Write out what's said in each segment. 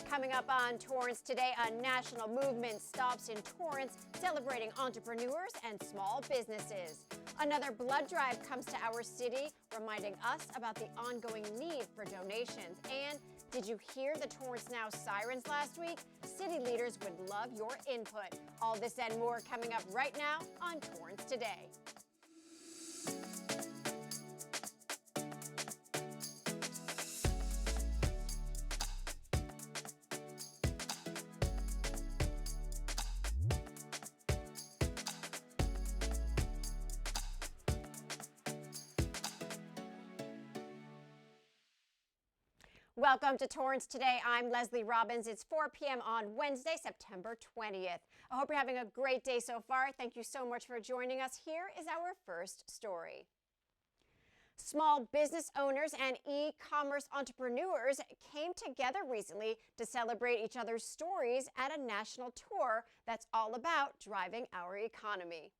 Coming up on Torrance Today, a national movement stops in Torrance celebrating entrepreneurs and small businesses. Another blood drive comes to our city, reminding us about the ongoing need for donations. And did you hear the Torrance Now Sirens last week? City leaders would love your input. All this and more coming up right now on Torrance Today. Welcome to Torrance Today. I'm Leslie Robbins. It's 4 p.m. on Wednesday, September 20th. I hope you're having a great day so far. Thank you so much for joining us. Here is our first story. Small business owners and e-commerce entrepreneurs came together recently to celebrate each other's stories at a national tour that's all about driving our economy.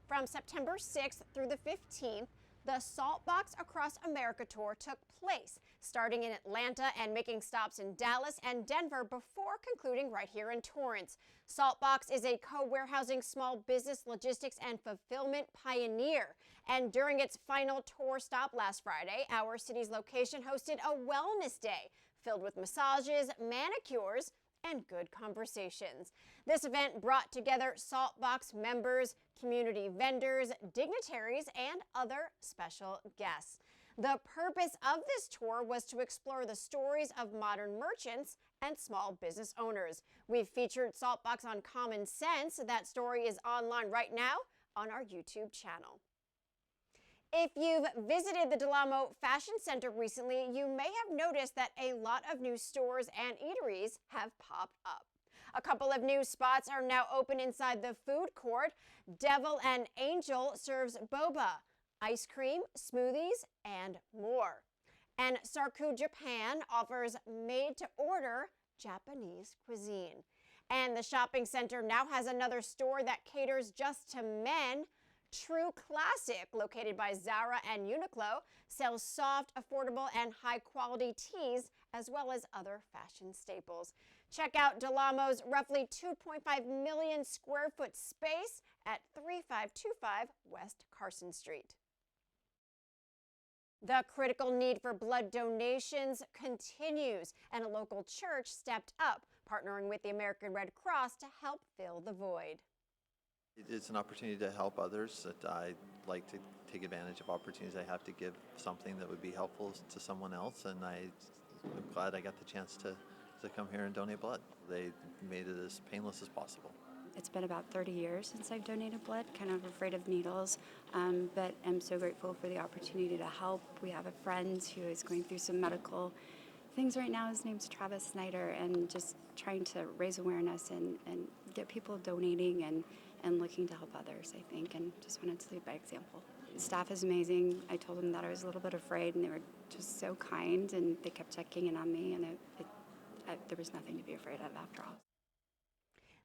From September 6th through the 15th, the Saltbox Across America tour took place, starting in Atlanta and making stops in Dallas and Denver before concluding right here in Torrance. Saltbox is a co-warehousing small business logistics and fulfillment pioneer. And during its final tour stop last Friday, our city's location hosted a wellness day filled with massages, manicures, and good conversations. This event brought together Saltbox members, community vendors, dignitaries, and other special guests. The purpose of this tour was to explore the stories of modern merchants and small business owners. We've featured Saltbox on Common Sense. That story is online right now on our YouTube channel. If you've visited the Delamo Fashion Center recently, you may have noticed that a lot of new stores and eateries have popped up. A couple of new spots are now open inside the food court. Devil and Angel serves boba, ice cream, smoothies, and more. And Sarku Japan offers made-to-order Japanese cuisine. And the shopping center now has another store that caters just to men. True Classic, located by Zara and Uniqlo, sells soft, affordable, and high-quality tees, as well as other fashion staples. Check out Delamo's roughly 2.5 million square foot space at 3525 West Carson Street. The critical need for blood donations continues, and a local church stepped up, partnering with the American Red Cross to help fill the void. It's an opportunity to help others. That I like to take advantage of opportunities I have to give something that would be helpful to someone else, and I'm glad I got the chance to come here and donate blood. They made it as painless as possible. It's been about 30 years since I've donated blood, kind of afraid of needles, but I'm so grateful for the opportunity to help. We have a friend who is going through some medical things right now. His name's Travis Snyder, and just trying to raise awareness and get people donating and looking to help others, I think, and just wanted to lead by example. The staff is amazing. I told them that I was a little bit afraid, and they were just so kind, and they kept checking in on me, and there was nothing to be afraid of after all.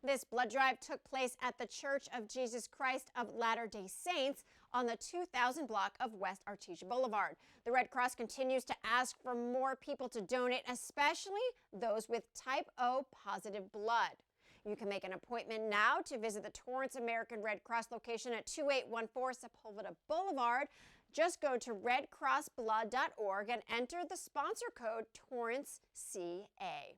This blood drive took place at the Church of Jesus Christ of Latter-day Saints on the 2000 block of West Artesia Boulevard. The Red Cross continues to ask for more people to donate, especially those with type O positive blood. You can make an appointment now to visit the Torrance American Red Cross location at 2814 Sepulveda Boulevard. Just go to redcrossblood.org and enter the sponsor code TORRANCECA.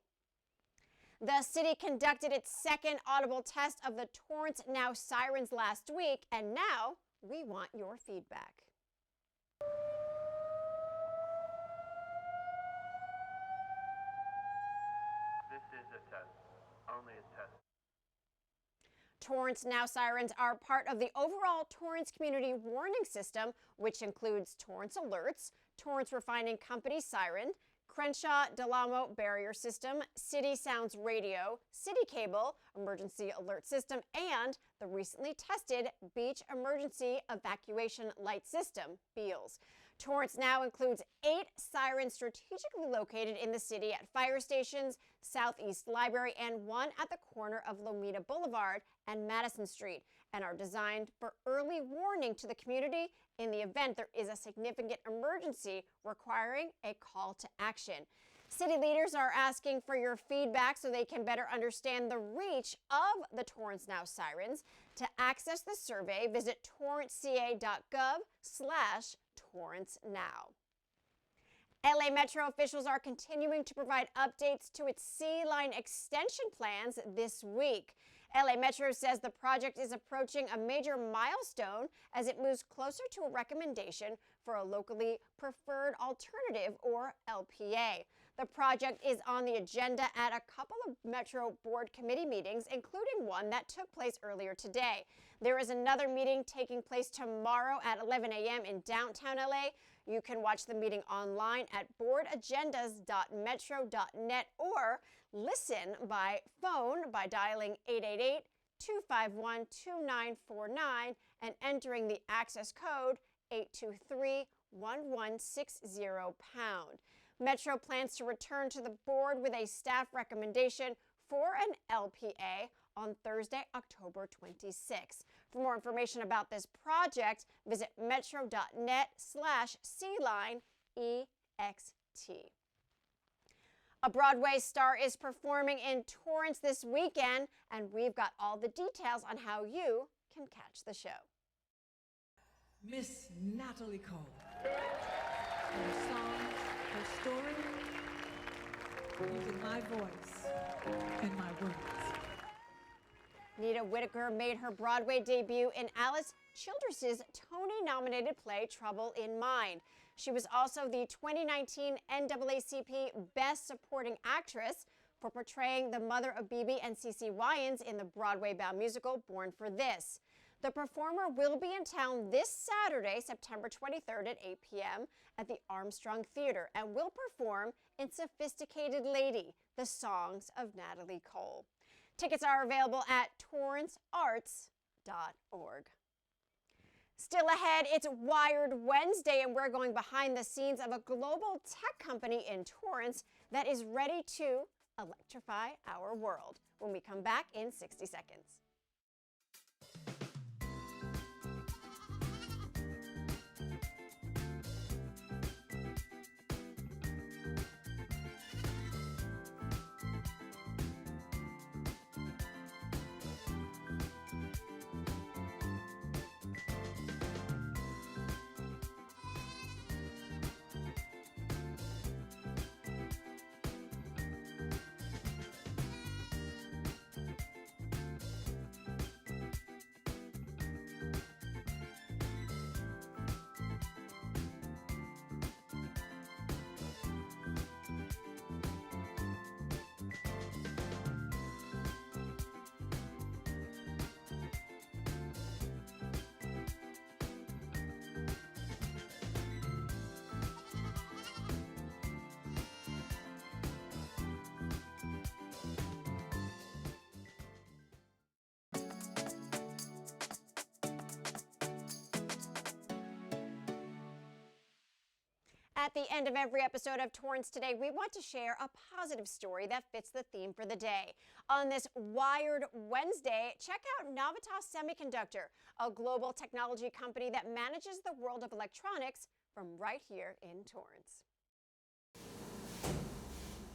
The city conducted its second audible test of the Torrance Now Sirens last week, and now we want your feedback. This is a test. Only a test. Torrance Now Sirens are part of the overall Torrance Community Warning System, which includes Torrance Alerts, Torrance Refining Company Siren, Crenshaw Delamo Barrier System, City Sounds Radio, City Cable Emergency Alert System, and the recently tested Beach Emergency Evacuation Light System, BEALS. Torrance Now includes 8 sirens strategically located in the city at fire stations, Southeast Library, and one at the corner of Lomita Boulevard and Madison Street. and are designed for early warning to the community in the event there is a significant emergency requiring a call to action. City leaders are asking for your feedback so they can better understand the reach of the Torrance Now Sirens. To access the survey, visit torranceca.gov/TorranceNow. LA Metro officials are continuing to provide updates to its Sea Line extension plans this week. LA Metro says the project is approaching a major milestone as it moves closer to a recommendation for a locally preferred alternative, or LPA. The project is on the agenda at a couple of Metro Board committee meetings, including one that took place earlier today. There is another meeting taking place tomorrow at 11 a.m. in downtown LA. You can watch the meeting online at boardagendas.metro.net or listen by phone by dialing 888-251-2949 and entering the access code 823-1160#. Metro plans to return to the board with a staff recommendation for an LPA on Thursday, October 26. For more information about this project, visit metro.net/SeaLineEXT. A Broadway star is performing in Torrance this weekend, and we've got all the details on how you can catch the show. Miss Natalie Cole. Her song, her story, using my voice and my words. Nita Whitaker made her Broadway debut in Alice Childress's Tony-nominated play Trouble in Mind. She was also the 2019 NAACP Best Supporting Actress for portraying the mother of BB and CeCe Winans in the Broadway-bound musical Born for This. The performer will be in town this Saturday, September 23rd at 8 p.m. at the Armstrong Theater and will perform in Sophisticated Lady, the songs of Natalie Cole. Tickets are available at torrancearts.org. Still ahead, it's Wired Wednesday, and we're going behind the scenes of a global tech company in Torrance that is ready to electrify our world. When we come back in 60 seconds. At the end of every episode of Torrance Today, we want to share a positive story that fits the theme for the day. On this Wired Wednesday, check out Navitas Semiconductor, a global technology company that manages the world of electronics from right here in Torrance.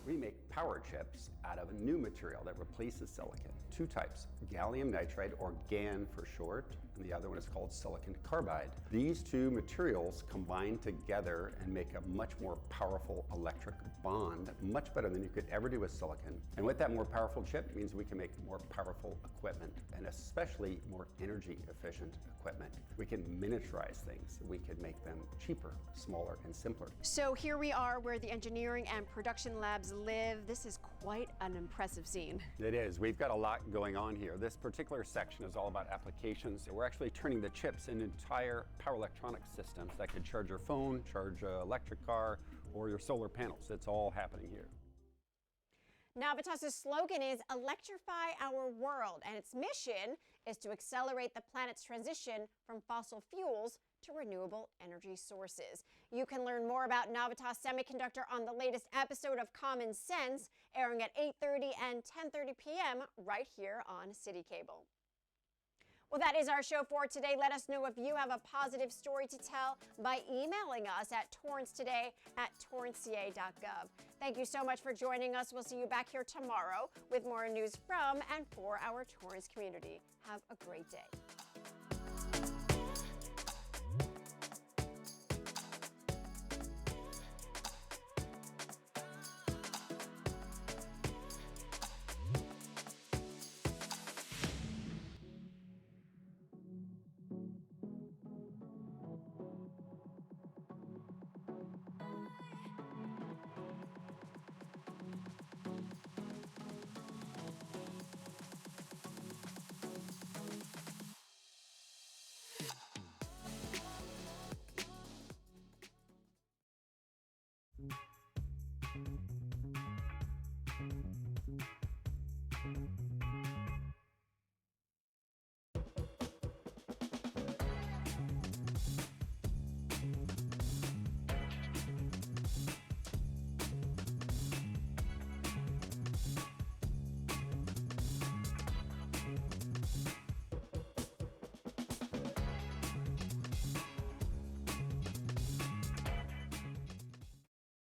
We make power chips out of a new material that replaces silicon. Two types, gallium nitride, or GaN for short, and the other one is called silicon carbide. These two materials combine together and make a much more powerful electric bond, much better than you could ever do with silicon. And with that more powerful chip means we can make more powerful equipment, and especially more energy efficient equipment. We can miniaturize things. We can make them cheaper, smaller, and simpler. So here we are where the engineering and production labs live. This is quite an impressive scene. It is. We've got a lot going on here. This particular section is all about applications. We're actually turning the chips into entire power electronic systems that could charge your phone, charge an electric car, or your solar panels. It's all happening here. Navitas' slogan is Electrify Our World, and its mission is to accelerate the planet's transition from fossil fuels to renewable energy sources. You can learn more about Navitas Semiconductor on the latest episode of Common Sense, airing at 8:30 and 10:30 p.m. right here on City Cable. Well, that is our show for today. Let us know if you have a positive story to tell by emailing us at torranceToday@torranceca.gov. Thank you so much for joining us. We'll see you back here tomorrow with more news from and for our Torrance community. Have a great day.